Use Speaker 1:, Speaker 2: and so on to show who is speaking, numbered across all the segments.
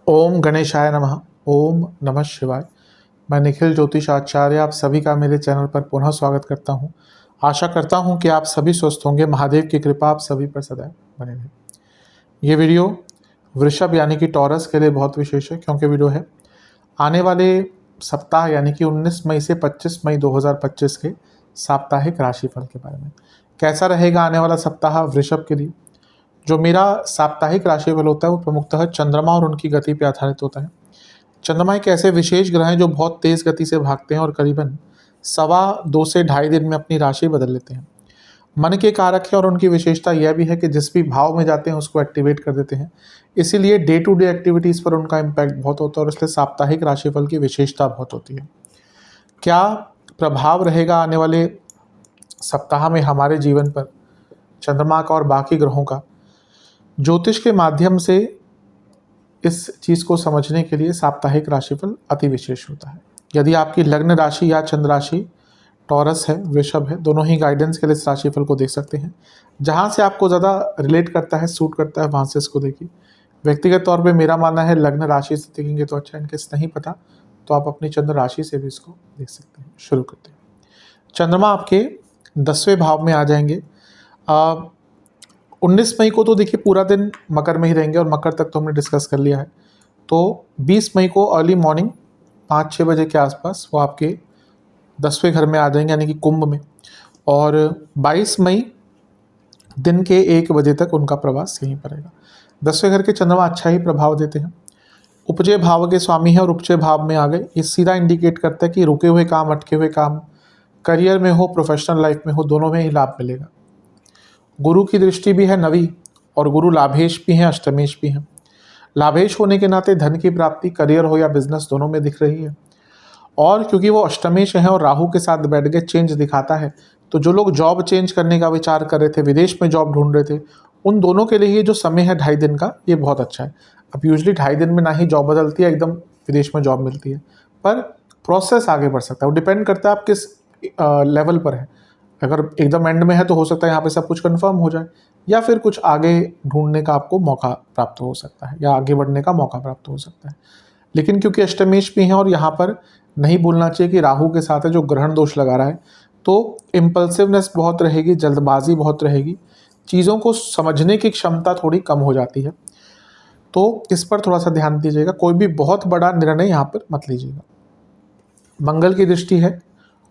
Speaker 1: ओम गणेशाय नमः। ओम नमः शिवाय। मैं निखिल ज्योतिष आचार्य आप सभी का मेरे चैनल पर पुनः स्वागत करता हूं। आशा करता हूं कि आप सभी स्वस्थ होंगे। महादेव की कृपा आप सभी पर सदैव बने रहे। ये वीडियो वृषभ यानी कि टॉरस के लिए बहुत विशेष है, क्योंकि वीडियो है आने वाले सप्ताह यानी कि 19 मई से 25 मई 2025 के साप्ताहिक राशिफल के बारे में। कैसा रहेगा आने वाला सप्ताह वृषभ के लिए। जो मेरा साप्ताहिक राशिफल होता है वो प्रमुखतः चंद्रमा और उनकी गति पर आधारित होता है। चंद्रमा एक ऐसे विशेष ग्रह हैं जो बहुत तेज गति से भागते हैं और करीबन 2.25 से 2.5 दिन में अपनी राशि बदल लेते हैं। मन के कारक है और उनकी विशेषता यह भी है कि जिस भी भाव में जाते हैं उसको एक्टिवेट कर देते हैं। इसीलिए डे टू डे एक्टिविटीज़ पर उनका इम्पैक्ट बहुत होता है और इसलिए साप्ताहिक राशिफल की विशेषता बहुत होती है। क्या प्रभाव रहेगा आने वाले सप्ताह में हमारे जीवन पर चंद्रमा का और बाकी ग्रहों का, ज्योतिष के माध्यम से इस चीज़ को समझने के लिए साप्ताहिक राशिफल अति विशेष होता है। यदि आपकी लग्न राशि या चंद्र राशि टॉरस है, वृषभ है, दोनों ही गाइडेंस के लिए इस राशिफल को देख सकते हैं। जहाँ से आपको ज़्यादा रिलेट करता है, सूट करता है, वहाँ से इसको देखिए। व्यक्तिगत तौर पे मेरा मानना है लग्न राशि से देखेंगे तो अच्छा। इनकेस नहीं पता तो आप अपनी चंद्र राशि से भी इसको देख सकते हैं। शुरू करते हैं। चंद्रमा आपके 10वें भाव में आ जाएंगे। 19 मई को तो देखिए पूरा दिन मकर में ही रहेंगे और मकर तक तो हमने डिस्कस कर लिया है। तो 20 मई को अर्ली मॉर्निंग 5-6 बजे के आसपास वो आपके 10वें घर में आ जाएंगे यानी कि कुंभ में। और 22 मई दिन के 1 बजे तक उनका प्रवास यहीं पर रहेगा। 10वें घर के चंद्रमा अच्छा ही प्रभाव देते हैं। उपजय भाव के स्वामी हैं और उपजय भाव में आ गए। ये सीधा इंडिकेट करता है कि रुके हुए काम, अटके हुए काम, करियर में हो, प्रोफेशनल लाइफ में हो, दोनों में ही लाभ मिलेगा। गुरु की दृष्टि भी है नवी और गुरु लाभेश भी हैं, अष्टमेश भी हैं। लाभेश होने के नाते धन की प्राप्ति करियर हो या बिजनेस दोनों में दिख रही है। और क्योंकि वो अष्टमेश है और राहु के साथ बैठ के चेंज दिखाता है, तो जो लोग जॉब चेंज करने का विचार कर रहे थे, विदेश में जॉब ढूंढ रहे थे, उन दोनों के लिए ये जो समय है 2.5 दिन का, ये बहुत अच्छा है। अब यूजली 2.5 दिन में ना ही जॉब बदलती है, एकदम विदेश में जॉब मिलती है, पर प्रोसेस आगे बढ़ सकता है। वो डिपेंड करता है आप किस लेवल पर है। अगर एकदम एंड में है तो हो सकता है यहाँ पे सब कुछ कंफर्म हो जाए, या फिर कुछ आगे ढूंढने का आपको मौका प्राप्त हो सकता है या आगे बढ़ने का मौका प्राप्त हो सकता है। लेकिन क्योंकि अष्टमेश भी हैं और यहाँ पर नहीं भूलना चाहिए कि राहु के साथ है जो ग्रहण दोष लगा रहा है, तो इम्पल्सिवनेस बहुत रहेगी, जल्दबाजी बहुत रहेगी, चीज़ों को समझने की क्षमता थोड़ी कम हो जाती है। तो इस पर थोड़ा सा ध्यान दीजिएगा। कोई भी बहुत बड़ा निर्णय यहाँ पर मत लीजिएगा। मंगल की दृष्टि है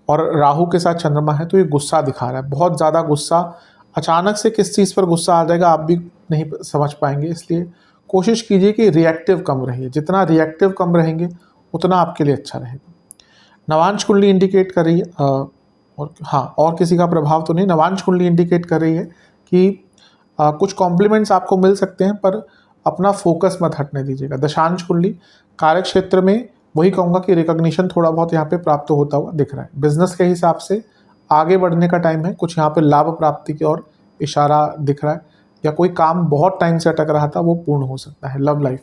Speaker 1: और राहु के साथ चंद्रमा है, तो ये गुस्सा दिखा रहा है, बहुत ज़्यादा गुस्सा। अचानक से किस चीज़ पर गुस्सा आ जाएगा आप भी नहीं समझ पाएंगे, इसलिए कोशिश कीजिए कि रिएक्टिव कम रहिए। जितना रिएक्टिव कम रहेंगे उतना आपके लिए अच्छा रहेगा। नवांश कुंडली इंडिकेट कर रही है और हाँ, और किसी का प्रभाव तो नहीं, नवांश कुंडली इंडिकेट कर रही है कि कुछ कॉम्प्लीमेंट्स आपको मिल सकते हैं, पर अपना फोकस मत हटने दीजिएगा। दशांश कुंडली कार्य क्षेत्र में वही कहूँगा कि रिकॉग्निशन थोड़ा बहुत यहाँ पे प्राप्त होता हुआ दिख रहा है। बिजनेस के हिसाब से आगे बढ़ने का टाइम है, कुछ यहाँ पे लाभ प्राप्ति की ओर इशारा दिख रहा है, या कोई काम बहुत टाइम से अटक रहा था वो पूर्ण हो सकता है। लव लाइफ,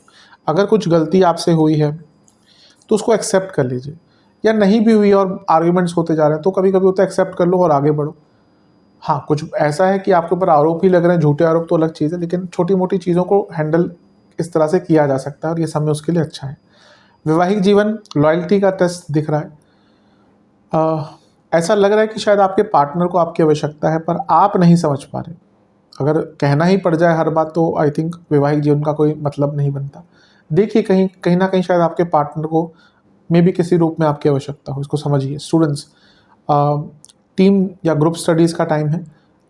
Speaker 1: अगर कुछ गलती आपसे हुई है तो उसको एक्सेप्ट कर लीजिए, या नहीं भी हुई और आर्ग्यूमेंट्स होते जा रहे हैं तो कभी कभी होता है एक्सेप्ट कर लो और आगे बढ़ो। हाँ, कुछ ऐसा है कि आपके ऊपर आरोप ही लग रहे हैं, झूठे आरोप तो अलग चीज़ है, लेकिन छोटी मोटी चीज़ों को हैंडल इस तरह से किया जा सकता है और ये समय उसके लिए अच्छा है। वैवाहिक जीवन, लॉयल्टी का टेस्ट दिख रहा है। ऐसा लग रहा है कि शायद आपके पार्टनर को आपकी आवश्यकता है पर आप नहीं समझ पा रहे। अगर कहना ही पड़ जाए हर बात तो आई थिंक वैवाहिक जीवन का कोई मतलब नहीं बनता। देखिए कहीं ना कहीं शायद आपके पार्टनर को मे भी किसी रूप में आपकी आवश्यकता हो, इसको समझिए। स्टूडेंट्स, टीम या ग्रुप स्टडीज़ का टाइम है,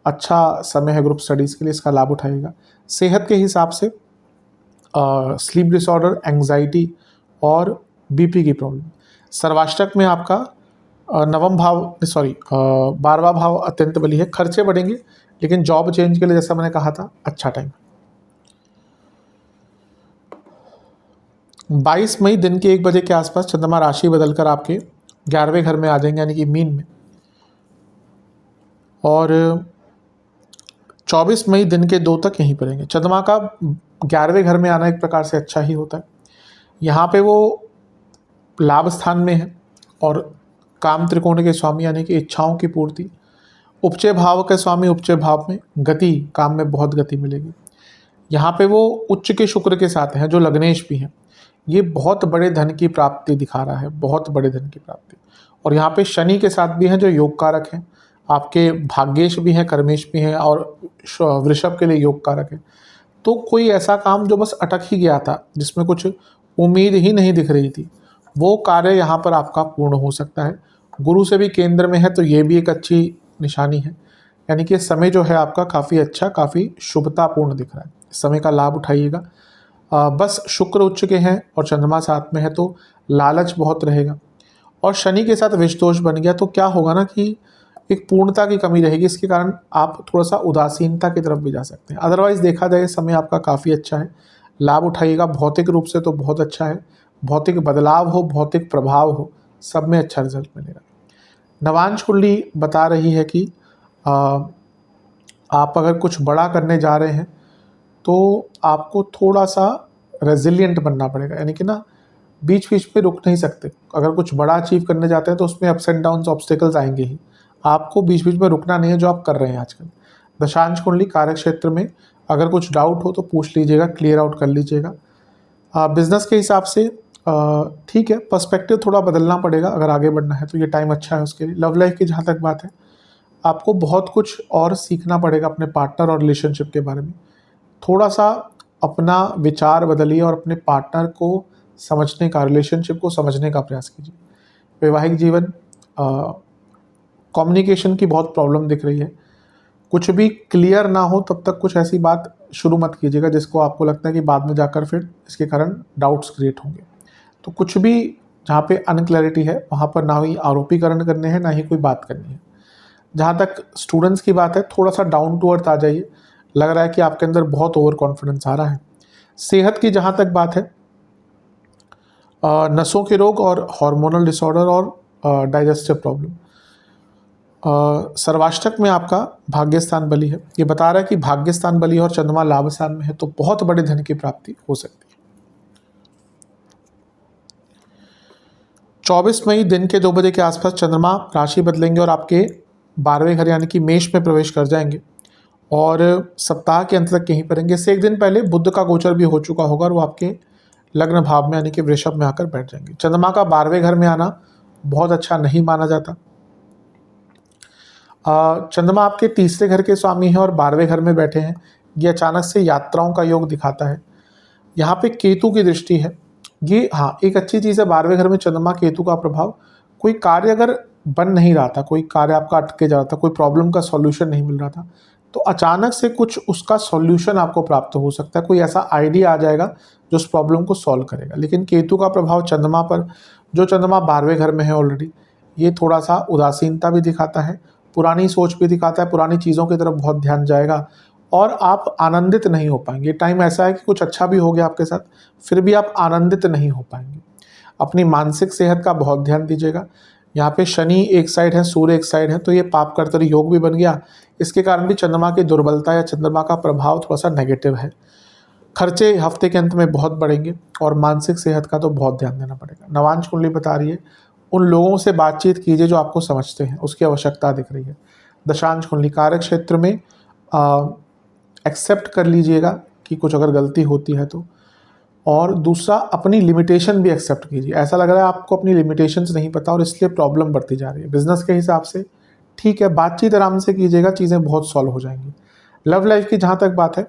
Speaker 1: अच्छा समय है ग्रुप स्टडीज़ के लिए, इसका लाभ उठाइएगा। सेहत के हिसाब से स्लीप डिसऑर्डर, एंग्जाइटी और बीपी की प्रॉब्लम। सर्वाष्टक में आपका 12वां भाव अत्यंत बली है। खर्चे बढ़ेंगे, लेकिन जॉब चेंज के लिए जैसा मैंने कहा था अच्छा टाइम। 22 मई दिन के 1 बजे के आसपास चंद्रमा राशि बदलकर आपके 11वें घर में आ जाएंगे यानी कि मीन में। और 24 मई दिन के 2 तक यहीं पर रहेंगे। चंद्रमा का 11वें घर में आना एक प्रकार से अच्छा ही होता है। यहाँ पे वो लाभ स्थान में है और काम त्रिकोण के स्वामी यानी कि इच्छाओं की पूर्ति। उपचय भाव के स्वामी उपचय भाव में, गति, काम में बहुत गति मिलेगी। यहाँ पे वो उच्च के शुक्र के साथ हैं जो लग्नेश भी हैं। ये बहुत बड़े धन की प्राप्ति दिखा रहा है, बहुत बड़े धन की प्राप्ति। और यहाँ पे शनि के साथ भी हैं जो योग कारक हैं, आपके भाग्येश भी हैं, कर्मेश भी हैं, और वृषभ के लिए योग कारक है। तो कोई ऐसा काम जो बस अटक ही गया था, जिसमें कुछ उम्मीद ही नहीं दिख रही थी, वो कार्य यहाँ पर आपका पूर्ण हो सकता है। गुरु से भी केंद्र में है तो ये भी एक अच्छी निशानी है। यानी कि समय जो है आपका काफ़ी अच्छा, काफ़ी शुभतापूर्ण दिख रहा है। समय का लाभ उठाइएगा। बस शुक्र उच्च के हैं और चंद्रमा साथ में है तो लालच बहुत रहेगा। और शनि के साथ विष दोष बन गया तो क्या होगा ना कि एक पूर्णता की कमी रहेगी, इसके कारण आप थोड़ा सा उदासीनता की तरफ भी जा सकते हैं। अदरवाइज़ देखा जाए समय आपका काफ़ी अच्छा है, लाभ उठाइएगा। भौतिक रूप से तो बहुत अच्छा है, भौतिक बदलाव हो, भौतिक प्रभाव हो, सब में अच्छा रिजल्ट मिलेगा। नवांश कुंडली बता रही है कि आप अगर कुछ बड़ा करने जा रहे हैं तो आपको थोड़ा सा रेजिलिएंट बनना पड़ेगा। यानी कि ना बीच बीच में रुक नहीं सकते। अगर कुछ बड़ा अचीव करने जाते हैं तो उसमें अप्स एंड डाउन्स, ऑब्स्टिकल्स आएंगे ही। आपको बीच बीच में रुकना नहीं है, जो आप कर रहे हैं आजकल। दशांश कुंडली कार्य क्षेत्र में अगर कुछ डाउट हो तो पूछ लीजिएगा, क्लियर आउट कर लीजिएगा। बिजनेस के हिसाब से ठीक है, पर्सपेक्टिव थोड़ा बदलना पड़ेगा अगर आगे बढ़ना है तो ये टाइम अच्छा है उसके लिए। लव लाइफ की जहाँ तक बात है, आपको बहुत कुछ और सीखना पड़ेगा अपने पार्टनर और रिलेशनशिप के बारे में। थोड़ा सा अपना विचार बदलिए और अपने पार्टनर को समझने का, रिलेशनशिप को समझने का प्रयास कीजिए। वैवाहिक जीवन, कम्युनिकेशन की बहुत प्रॉब्लम दिख रही है। कुछ भी क्लियर ना हो तब तक कुछ ऐसी बात शुरू मत कीजिएगा जिसको आपको लगता है कि बाद में जाकर फिर इसके कारण डाउट्स क्रिएट होंगे। तो कुछ भी जहाँ पे अनक्लैरिटी है वहाँ पर ना ही आरोपीकरण करने हैं, ना ही कोई बात करनी है। जहाँ तक स्टूडेंट्स की बात है, थोड़ा सा डाउन टू अर्थ आ जाइए। लग रहा है कि आपके अंदर बहुत ओवर कॉन्फिडेंस आ रहा है। सेहत की जहाँ तक बात है, नसों के रोग और हार्मोनल डिसऑर्डर और डाइजेस्टिव प्रॉब्लम। सर्वाष्टक में आपका भाग्यस्थान बली है। ये बता रहा है कि भाग्यस्थान बली और चंद्रमा लाभ स्थान में है तो बहुत बड़े धन की प्राप्ति हो सकती है। 24 मई दिन के 2 बजे के आसपास चंद्रमा राशि बदलेंगे और आपके 12वें घर यानी कि मेष में प्रवेश कर जाएंगे और सप्ताह के अंत तक यहीं पर रहेंगे। इससे एक दिन पहले बुध का गोचर भी हो चुका होगा और वो आपके लग्न भाव में यानी कि वृषभ में आकर बैठ जाएंगे। चंद्रमा का 12वें घर में आना बहुत अच्छा नहीं माना जाता। चंद्रमा आपके तीसरे घर के स्वामी हैं और 12वें घर में बैठे हैं। ये अचानक से यात्राओं का योग दिखाता है। यहाँ पे केतु की दृष्टि है। ये हाँ, एक अच्छी चीज़ है 12वें घर में चंद्रमा केतु का प्रभाव। कोई कार्य अगर बन नहीं रहा था, कोई कार्य आपका अटके जा रहा था, कोई प्रॉब्लम का सॉल्यूशन नहीं मिल रहा था, तो अचानक से कुछ उसका सॉल्यूशन आपको प्राप्त हो सकता है। कोई ऐसा आइडिया आ जाएगा जो उस प्रॉब्लम को सॉल्व करेगा। लेकिन केतु का प्रभाव चंद्रमा पर, जो चंद्रमा 12वें घर में है ऑलरेडी, ये थोड़ा सा उदासीनता भी दिखाता है, पुरानी सोच भी दिखाता है, पुरानी चीज़ों की तरफ बहुत ध्यान जाएगा और आप आनंदित नहीं हो पाएंगे। टाइम ऐसा है कि कुछ अच्छा भी हो गया आपके साथ, फिर भी आप आनंदित नहीं हो पाएंगे। अपनी मानसिक सेहत का बहुत ध्यान दीजिएगा। यहाँ पे शनि एक साइड है, सूर्य एक साइड है, तो ये पाप कर्तरी योग भी बन गया। इसके कारण भी चंद्रमा की दुर्बलता या चंद्रमा का प्रभाव थोड़ा सा नेगेटिव है। खर्चे हफ्ते के अंत में बहुत बढ़ेंगे और मानसिक सेहत का तो बहुत ध्यान देना पड़ेगा। नवांश कुंडली बता रही है उन लोगों से बातचीत कीजिए जो आपको समझते हैं, उसकी आवश्यकता दिख रही है। दशांश कुंडली कार्य क्षेत्र में एक्सेप्ट कर लीजिएगा कि कुछ अगर गलती होती है तो, और दूसरा अपनी लिमिटेशन भी एक्सेप्ट कीजिए। ऐसा लग रहा है आपको अपनी लिमिटेशंस नहीं पता और इसलिए प्रॉब्लम बढ़ती जा रही है। बिजनेस के हिसाब से ठीक है, बातचीत आराम से कीजिएगा, चीज़ें बहुत सॉल्व हो जाएंगी। लव लाइफ की जहाँ तक बात है,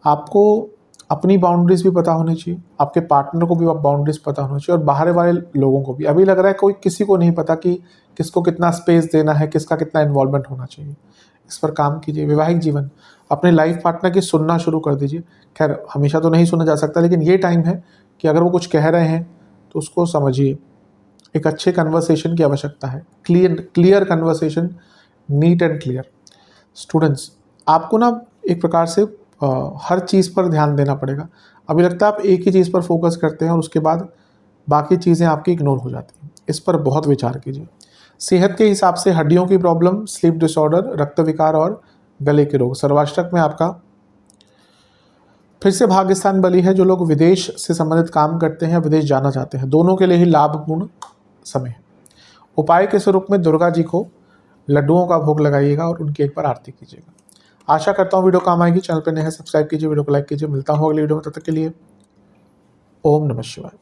Speaker 1: आपको अपनी बाउंड्रीज भी पता होनी चाहिए, आपके पार्टनर को भी बाउंड्रीज पता होनी चाहिए और बाहर वाले लोगों को भी। अभी लग रहा है कोई किसी को नहीं पता कि किसको कितना स्पेस देना है, किसका कितना इन्वॉल्वमेंट होना चाहिए। इस पर काम कीजिए। वैवाहिक जीवन, अपने लाइफ पार्टनर की सुनना शुरू कर दीजिए। खैर हमेशा तो नहीं सुना जा सकता, लेकिन ये टाइम है कि अगर वो कुछ कह रहे हैं तो उसको समझिए। एक अच्छे कन्वर्सेशन की आवश्यकता है, clear conversation, neat and clear. Students, आपको ना एक प्रकार से हर चीज़ पर ध्यान देना पड़ेगा। अभी लगता है आप एक ही चीज़ पर फोकस करते हैं और उसके बाद बाकी चीज़ें आपकी इग्नोर हो जाती हैं। इस पर बहुत विचार कीजिए। सेहत के हिसाब से हड्डियों की प्रॉब्लम, स्लीप डिसऑर्डर, रक्त विकार और गले के रोग। सर्वाष्टक में आपका फिर से भाग्यस्थान बली है। जो लोग विदेश से संबंधित काम करते हैं, विदेश जाना चाहते हैं, दोनों के लिए ही लाभपूर्ण समय है। उपाय के स्वरूप में दुर्गा जी को लड्डुओं का भोग लगाइएगा और उनकी एक बार आरती कीजिएगा। आशा करता हूँ वीडियो काम आएगी। चैनल पर नए हैं सब्सक्राइब कीजिए, वीडियो को लाइक कीजिए। मिलता हूँ अगली वीडियो में, तब तक के लिए ओम नमः शिवाय।